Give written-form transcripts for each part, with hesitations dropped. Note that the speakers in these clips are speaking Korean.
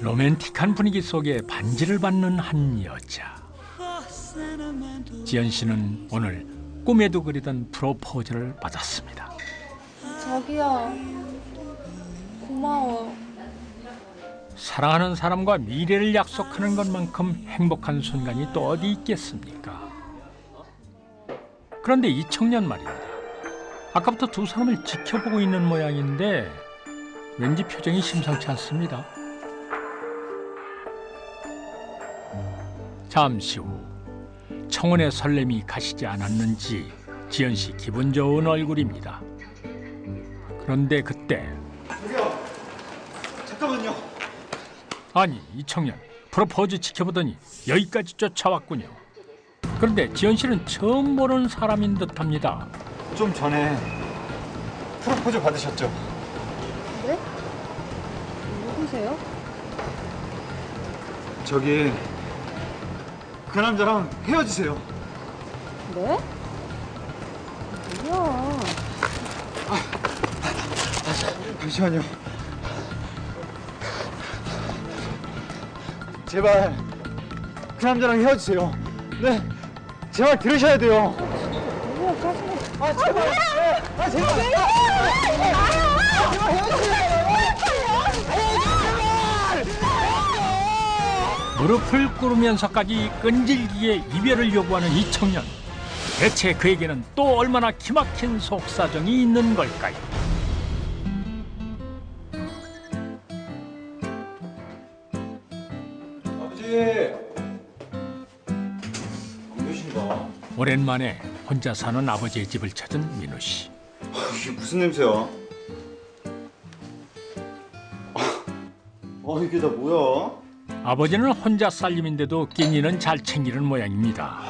로맨틱한 분위기 속에 반지를 받는 한 여자. 지연 씨는 오늘 꿈에도 그리던 프로포즈를 받았습니다. 자기야, 고마워. 사랑하는 사람과 미래를 약속하는 것만큼 행복한 순간이 또 어디 있겠습니까? 그런데 이 청년 말입니다. 아까부터 두 사람을 지켜보고 있는 모양인데 왠지 표정이 심상치 않습니다. 잠시 후 청혼의 설렘이 가시지 않았는지 지연 씨 기분 좋은 얼굴입니다. 그런데 그때 저기요, 잠깐만요. 아니 이 청년 프로포즈 지켜보더니 여기까지 쫓아왔군요. 그런데 지연 씨는 처음 보는 사람인 듯합니다. 좀 전에 프로포즈 받으셨죠? 네? 누구세요? 저기 그 남자랑 헤어지세요. 네? 뭐야? 잠시만요. 제발 그 남자랑 헤어지세요. 네, 제발 들으셔야 돼요. 뭐야, 짜증나. 아 제발. 아 제발. 제발 헤어지세요. 무릎을 꿇으면서까지 끈질기게 이별을 요구하는 이 청년. 대체 그에게는 또 얼마나 기막힌 속사정이 있는 걸까요? 아버지. 안 계신가? 오랜만에 혼자 사는 아버지의 집을 찾은 민우 씨. 이게 무슨 냄새야? 이게 다 뭐야? 아버지는 혼자 살림인데도 끼니는 잘 챙기는 모양입니다.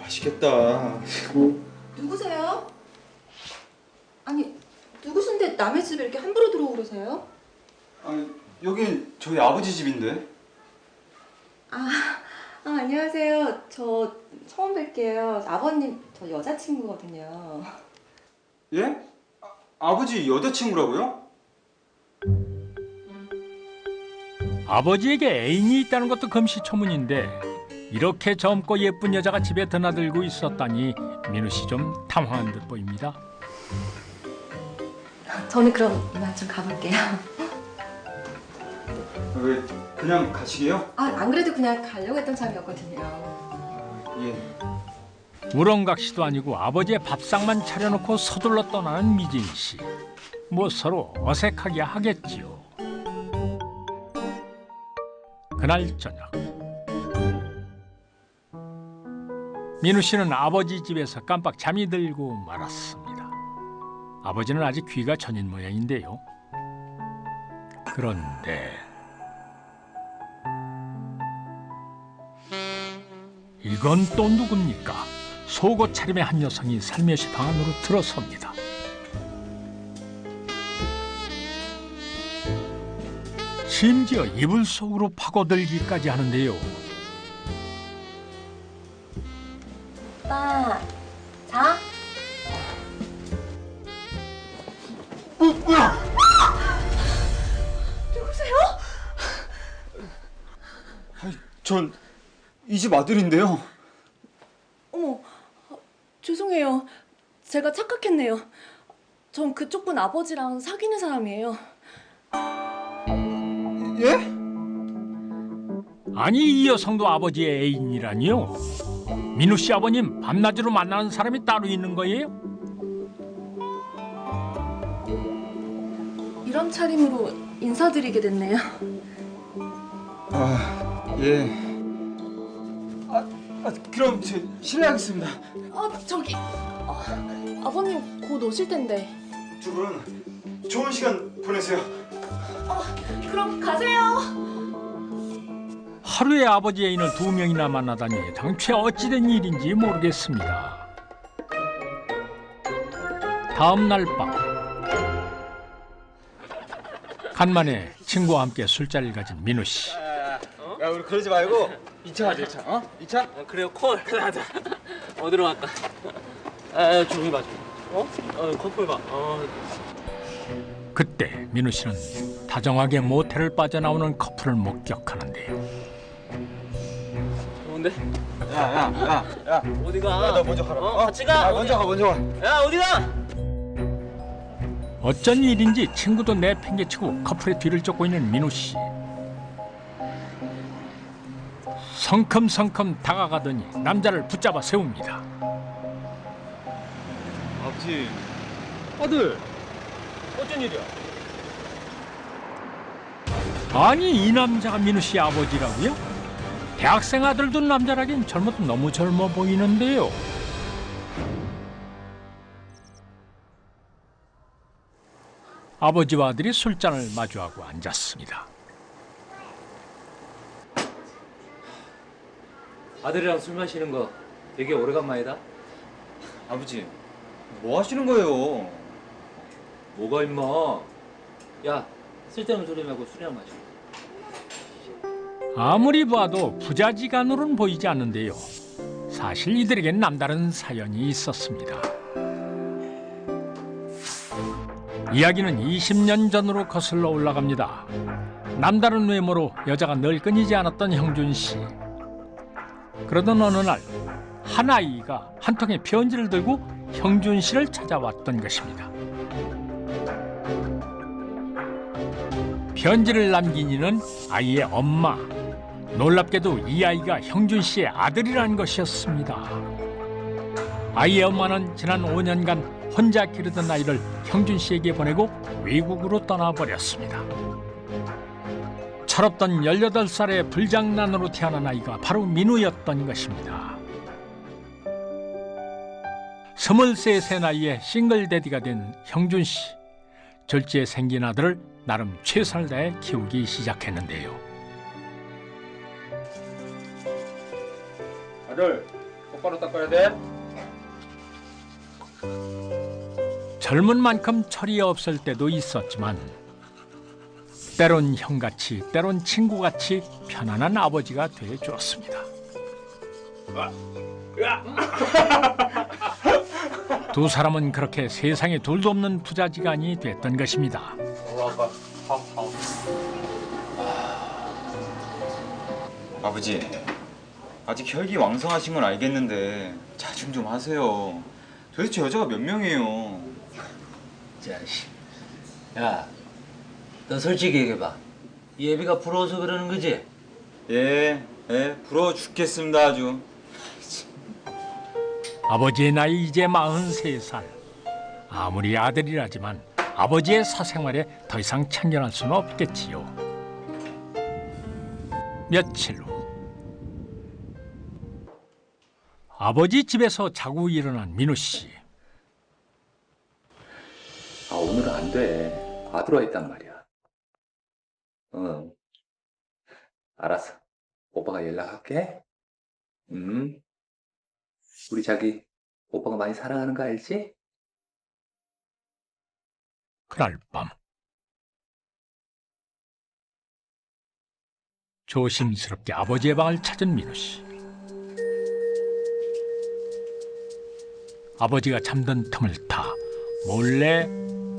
맛있겠다. 누구세요? 아니, 누구신데 남의 집에 이렇게 함부로 들어오고 그러세요? 아니, 여긴 저희 아버지 집인데. 안녕하세요. 저 처음 뵐게요. 아버님, 저 여자친구거든요. 예? 아버지 여자친구라고요? 아버지에게 애인이 있다는 것도 금시초문인데 이렇게 젊고 예쁜 여자가 집에 드나들고 있었다니 민우 씨 좀 당황한 듯 보입니다. 저는 그럼 이만 좀 가볼게요. 왜 그냥 가시게요? 안 그래도 그냥 가려고 했던 참이었거든요. 예. 우렁각시도 아니고 아버지의 밥상만 차려놓고 서둘러 떠나는 미진 씨. 뭐 서로 어색하게 하겠지요. 그날 저녁 민우 씨는 아버지 집에서 깜빡 잠이 들고 말았습니다. 아버지는 아직 귀가 전인 모양인데요. 그런데 이건 또 누굽니까? 속옷 차림의 한 여성이 살며시 방 안으로 들어섭니다. 심지어 이불 속으로 파고들기까지 하는데요. 오빠, 자? 뭐야? 누구세요? 전 이 집 아들인데요. 어머, 죄송해요. 제가 착각했네요. 전 그쪽 분 아버지랑 사귀는 사람이에요. 예? 아니 이 여성도 아버지의 애인이라니요? 민우 씨 아버님 밤낮으로 만나는 사람이 따로 있는 거예요? 이런 차림으로 인사드리게 됐네요. 예. 그럼 제 실례하겠습니다. 저기 아버님 곧 오실 텐데. 두 분 좋은 시간 보내세요. 그럼 가세요. 하루에 아버지 애인을 두 명이나 만나다니 당최 어찌된 일인지 모르겠습니다. 다음 날 밤 간만에 친구와 함께 술자리를 가진 민우 씨. 야, 우리 그러지 말고 2차 가자, 2차. 어? 2차? 그래요, 콜. 가자. 어디로 갈까? 조용히 봐. 커플 봐. 그때 민우 씨는 다정하게 모텔을 빠져나오는 커플을 목격하는데요. 좋은데? 야. 어디가? 너 먼저 가라. 같이 가. 먼저 가. 야, 어디가? 어쩐 일인지 친구도 내팽개치고 커플의 뒤를 쫓고 있는 민우 씨. 성큼성큼 다가가더니 남자를 붙잡아 세웁니다. 아버지. 아들. 어쩐 일이야? 아니 이 남자가 민우 씨 아버지라고요? 대학생 아들 둔 남자라긴 젊어도 너무 젊어 보이는데요. 아버지와 아들이 술잔을 마주하고 앉았습니다. 아들이랑 술 마시는 거 되게 오래간만이다. 아버지. 뭐 하시는 거예요? 뭐가 임마? 야, 쓸데없는 소리 말고 술이나 마셔. 아무리 봐도 부자지간으로는 보이지 않는데요. 사실 이들에겐 남다른 사연이 있었습니다. 이야기는 20년 전으로 거슬러 올라갑니다. 남다른 외모로 여자가 늘 끊이지 않았던 형준 씨. 그러던 어느 날 한 아이가 한 통의 편지를 들고 형준 씨를 찾아왔던 것입니다. 편지를 남긴 이는 아이의 엄마. 놀랍게도 이 아이가 형준 씨의 아들이라는 것이었습니다. 아이의 엄마는 지난 5년간 혼자 기르던 아이를 형준 씨에게 보내고 외국으로 떠나버렸습니다. 철없던 18살의 불장난으로 태어난 아이가 바로 민우였던 것입니다. 23세 나이에 싱글데디가 된 형준 씨. 절지에 생긴 아들을 나름 최선을 다해 키우기 시작했는데요. 아들. 똑바로 닦아야 돼. 젊은 만큼 철이 없을 때도 있었지만 때론 형같이 때론 친구같이 편안한 아버지가 되어주었습니다. 두 사람은 그렇게 세상에 둘도 없는 부자지간이 됐던 것입니다. 아버지, 아직 혈기 왕성하신 건 알겠는데 자중 좀 하세요. 도대체 여자가 몇 명이에요? 자식. 야, 너 솔직히 얘기해봐. 이 예비가 부러워서 그러는 거지? 예, 부러워 죽겠습니다 아주. 아버지의 나이 이제 43살. 아무리 아들이라지만 아버지의 사생활에 더 이상 참견할 수는 없겠지요. 며칠 후 아버지 집에서 자고 일어난 민우 씨. 아, 오늘은 안 돼. 아들 와 있단 말이야. 응. 알았어. 오빠가 연락할게. 우리 자기, 오빠가 많이 사랑하는 거 알지? 그날 밤 조심스럽게 아버지의 방을 찾은 민우 씨. 아버지가 잠든 틈을 타 몰래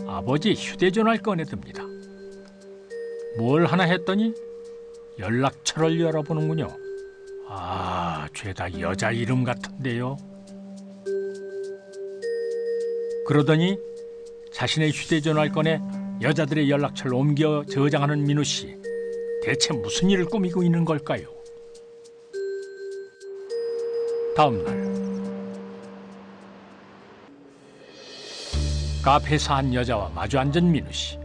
아버지 휴대전화를 꺼내듭니다. 뭘 하나 했더니 연락처를 열어보는군요. 아, 죄다 여자 이름 같은데요. 그러더니 자신의 휴대전화를 꺼내 여자들의 연락처를 옮겨 저장하는 민우 씨. 대체 무슨 일을 꾸미고 있는 걸까요? 다음 날 카페에서 한 여자와 마주 앉은 민우 씨.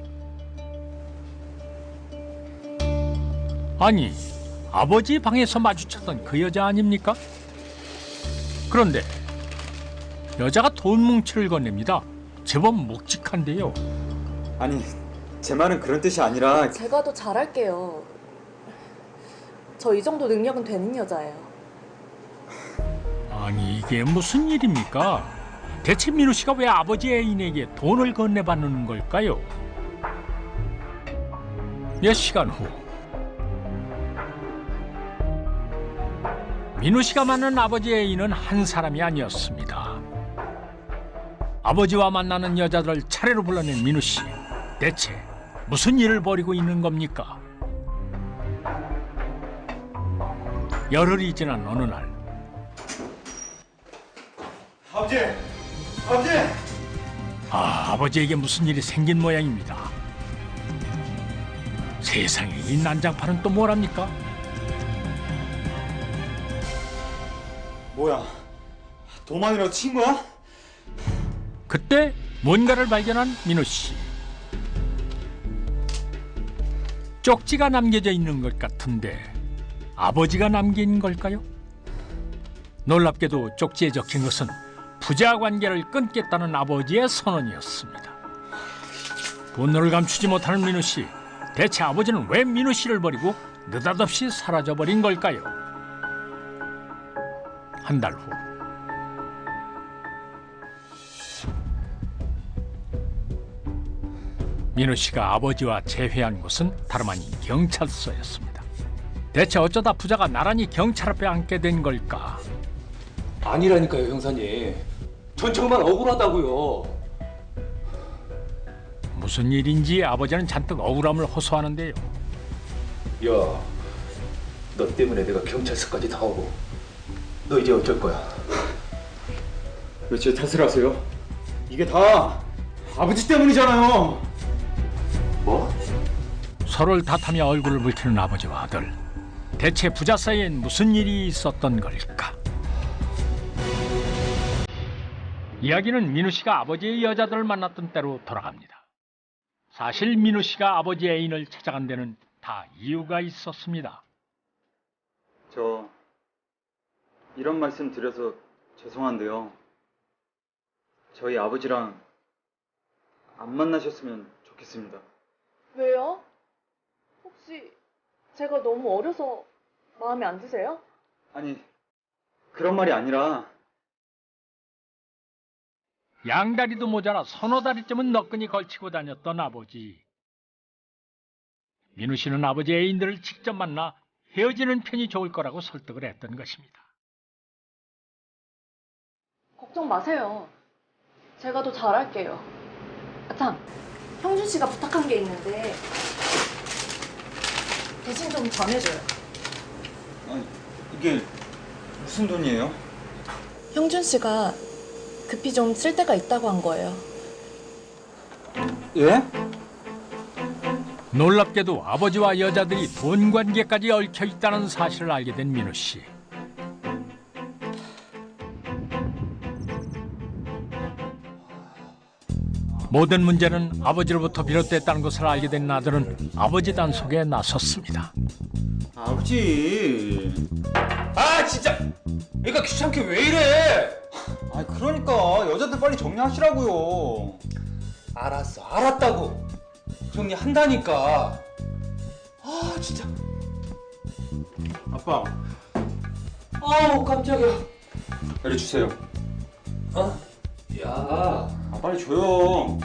아니, 아버지 방에서 마주쳤던 그 여자 아닙니까? 그런데 여자가 돈 뭉치를 건넵니다. 제법 묵직한데요. 아니, 제 말은 그런 뜻이 아니라 제가 더 잘할게요. 저 이 정도 능력은 되는 여자예요. 아니, 이게 무슨 일입니까? 대체 민우 씨가 왜 아버지 애인에게 돈을 건네받는 걸까요? 몇 시간 후 민우 씨가 만난 아버지 애인은 한 사람이 아니었습니다. 아버지와 만나는 여자들을 차례로 불러낸 민우 씨. 대체 무슨 일을 벌이고 있는 겁니까? 열흘이 지난 어느 날 아버지! 아버지! 아버지에게 무슨 일이 생긴 모양입니다. 세상에, 이 난장판은 또 뭐랍니까? 뭐야? 도망이라고 친 거야? 그때 뭔가를 발견한 민호 씨. 쪽지가 남겨져 있는 것 같은데 아버지가 남긴 걸까요? 놀랍게도 쪽지에 적힌 것은 부자 관계를 끊겠다는 아버지의 선언이었습니다. 분노를 감추지 못하는 민호 씨. 대체 아버지는 왜 민호 씨를 버리고 느닷없이 사라져버린 걸까요? 한 달 후. 민호 씨가 아버지와 재회한 곳은 다름 아닌 경찰서였습니다. 대체 어쩌다 부자가 나란히 경찰 앞에 앉게 된 걸까? 아니라니까요, 형사님. 전 정말 억울하다고요. 무슨 일인지 아버지는 잔뜩 억울함을 호소하는데요. 야, 너 때문에 내가 경찰서까지 다 오고. 너 이제 어쩔 거야? 왜 제 탓을 하세요? 이게 다 아버지 때문이잖아요. 뭐? 서로를 탓하며 얼굴을 붉히는 아버지와 아들. 대체 부자 사이엔 무슨 일이 있었던 걸까? 이야기는 민우 씨가 아버지의 여자들을 만났던 때로 돌아갑니다. 사실 민우 씨가 아버지 애인을 찾아간 데는 다 이유가 있었습니다. 저 이런 말씀 드려서 죄송한데요. 저희 아버지랑 안 만나셨으면 좋겠습니다. 왜요? 혹시 제가 너무 어려서 마음에 안 드세요? 아니, 그런 말이 아니라 양다리도 모자라 서너 다리쯤은 너끈히 걸치고 다녔던 아버지. 민우 씨는 아버지 애인들을 직접 만나 헤어지는 편이 좋을 거라고 설득을 했던 것입니다. 걱정 마세요. 제가 더 잘할게요. 아, 참, 형준 씨가 부탁한 게 있는데 대신 좀 전해줘요. 아니, 이게 무슨 돈이에요? 형준 씨가 급히 좀 쓸 데가 있다고 한 거예요. 예? 놀랍게도 아버지와 여자들이 돈 관계까지 얽혀 있다는 사실을 알게 된 민우 씨. 모든 문제는 아버지로부터 비롯됐다는 것을 알게 된 아들은 아버지 단속에 나섰습니다. 아버지. 아, 진짜! 얘가 귀찮게 왜 이래? 아, 그러니까 여자들 빨리 정리하시라고요. 알았어, 알았다고. 정리한다니까. 아, 진짜. 아빠, 아우, 깜짝이야. 빨리 주세요. 어? 야. 아, 빨리 줘요.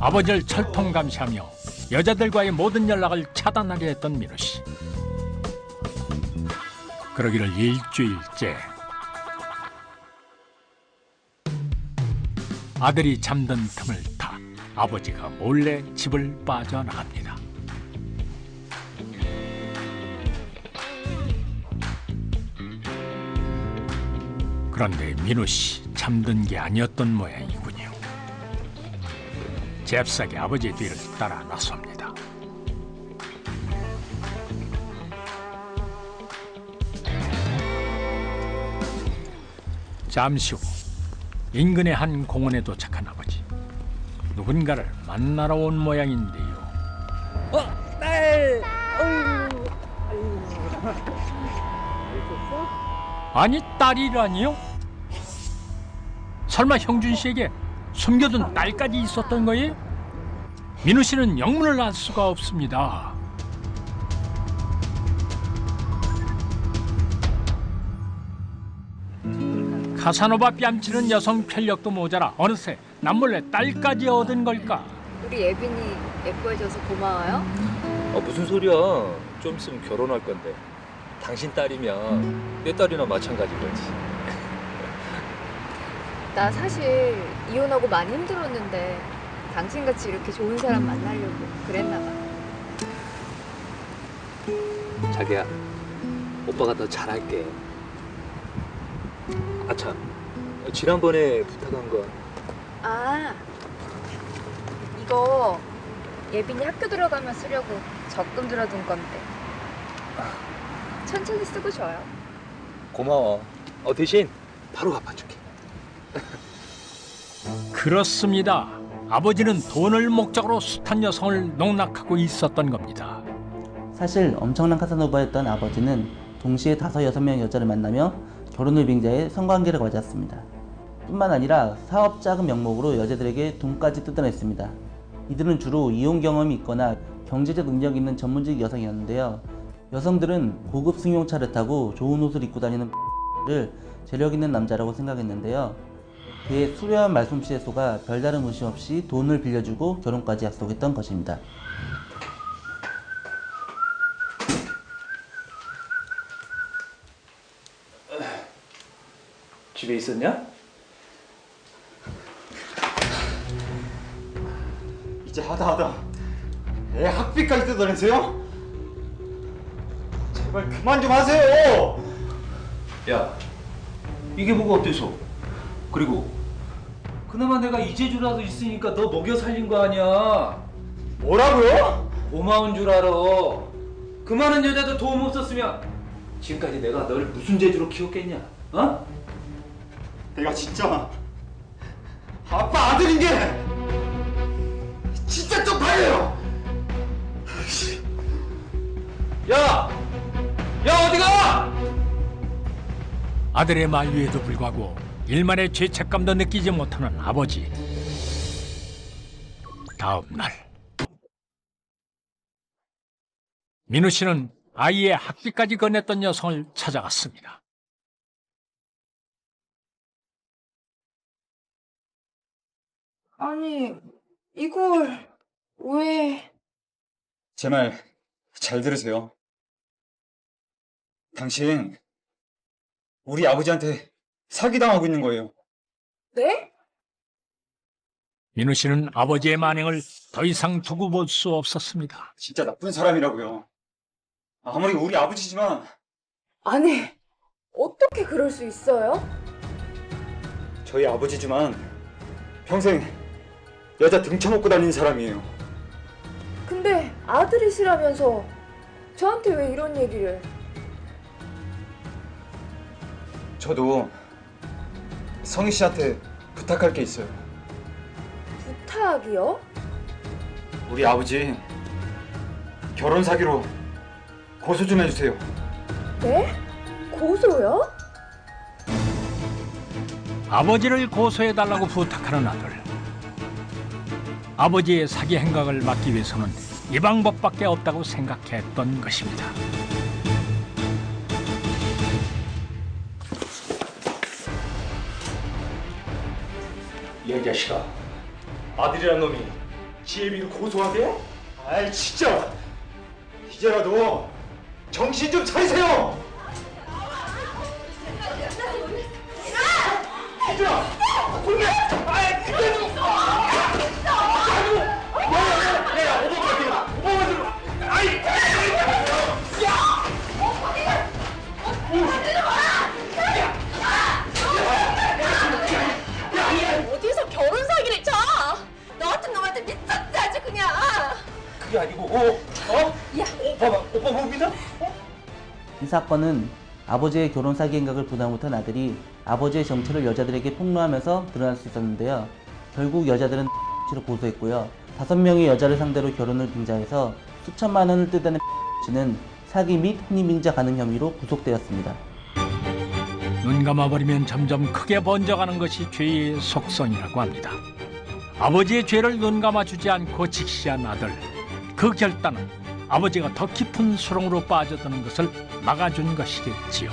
아버지를 철통감시하며 여자들과의 모든 연락을 차단하려 했던 민우 씨. 그러기를 일주일째. 아들이 잠든 틈을 타 아버지가 몰래 집을 빠져나갑니다. 그런데 민우 씨 잠든 게 아니었던 모양이군요. 잽싸게 아버지의 뒤를 따라 나섭니다. 잠시 후 인근의 한 공원에 도착한 아버지. 누군가를 만나러 온 모양인데요. 아니, 딸이라니요? 설마 형준 씨에게 숨겨둔 딸까지 있었던 거예요? 민우 씨는 영문을 알 수가 없습니다. 카사노바 뺨치는 여성 편력도 모자라 어느새 남몰래 딸까지 얻은 걸까? 우리 예빈이 예뻐해줘서 고마워요. 무슨 소리야. 좀 있으면 결혼할 건데. 당신 딸이면 내 딸이나 마찬가지 거지. 나 사실 이혼하고 많이 힘들었는데 당신같이 이렇게 좋은 사람 만나려고 그랬나 봐. 자기야, 오빠가 더 잘할게. 아참, 지난번에 부탁한 거. 아, 이거 예빈이 학교 들어가면 쓰려고 적금 들어둔 건데. 천천히 쓰고 줘요. 고마워. 대신 바로 갚아줄게. 그렇습니다. 아버지는 돈을 목적으로 숱한 여성을 농락하고 있었던 겁니다. 사실 엄청난 카사노바였던 아버지는 동시에 5, 6명의 여자를 만나며 결혼을 빙자해 성관계를 가졌습니다. 뿐만 아니라 사업 자금 명목으로 여자들에게 돈까지 뜯어냈습니다. 이들은 주로 이혼 경험이 있거나 경제적 능력이 있는 전문직 여성이었는데요. 여성들은 고급 승용차를 타고 좋은 옷을 입고 다니는 를 재력 있는 남자라고 생각했는데요. 그의 수려한 말솜씨에 속아 별다른 의심 없이 돈을 빌려주고 결혼까지 약속했던 것입니다. 집에 있었냐? 이제 하다 애 학비까지 뜯어내세요? 제발 그만 좀 하세요. 야, 이게 뭐가 어때서? 그리고 그나마 내가 이재주라도 있으니까 너 먹여 살린 거 아니야. 뭐라고요? 고마운 줄 알아. 그 많은 여자도 도움 없었으면 지금까지 내가 너를 무슨 재주로 키웠겠냐? 어? 내가 진짜 아빠 아들인 게 진짜 쪽팔려요. 야! 야, 어디가? 아들의 만류에도 불구하고 일말의 죄책감도 느끼지 못하는 아버지. 다음 날 민우 씨는 아이의 학비까지 건넸던 여성을 찾아갔습니다. 아니, 이걸 왜... 제 말 잘 들으세요. 당신 우리 아버지한테 사기당하고 있는 거예요. 네? 민우 씨는 아버지의 만행을 더 이상 두고 볼 수 없었습니다. 진짜 나쁜 사람이라고요. 아무리 우리 아버지지만 아니, 어떻게 그럴 수 있어요? 저희 아버지지만 평생 여자 등쳐먹고 다니는 사람이에요. 근데 아들이시라면서 저한테 왜 이런 얘기를... 저도 성희 씨한테 부탁할 게 있어요. 부탁이요? 우리 아버지 결혼 사기로 고소 좀 해주세요. 네? 고소요? 아버지를 고소해달라고 부탁하는 아들. 아버지의 사기 행각을 막기 위해서는 이 방법밖에 없다고 생각했던 것입니다. 이 자식아, 아들이란 놈이 지혜비를 고소하게? 아이 진짜 이제라도 정신 좀 차리세요. 어디서 결혼 사기를 쳐? 너 같은 놈한테 미쳤지 아주 그냥. 그게 아니고, 오빠 못 믿어? 이 사건은 아버지의 결혼 사기 행각을 보다 못한 아들이 아버지의 정체를 여자들에게 폭로하면서 드러날 수 있었는데요. 결국 여자들은 를 고소했고요. 5명의 여자를 상대로 결혼을 빙자해서 수천만 원을 뜯어낸 씨는 사기 및 혼인빙자 가능 혐의로 구속되었습니다. 눈 감아버리면 점점 크게 번져가는 것이 죄의 속성이라고 합니다. 아버지의 죄를 눈 감아주지 않고 직시한 아들. 그 결단은 아버지가 더 깊은 수렁으로 빠져드는 것을 막아준 것이겠지요.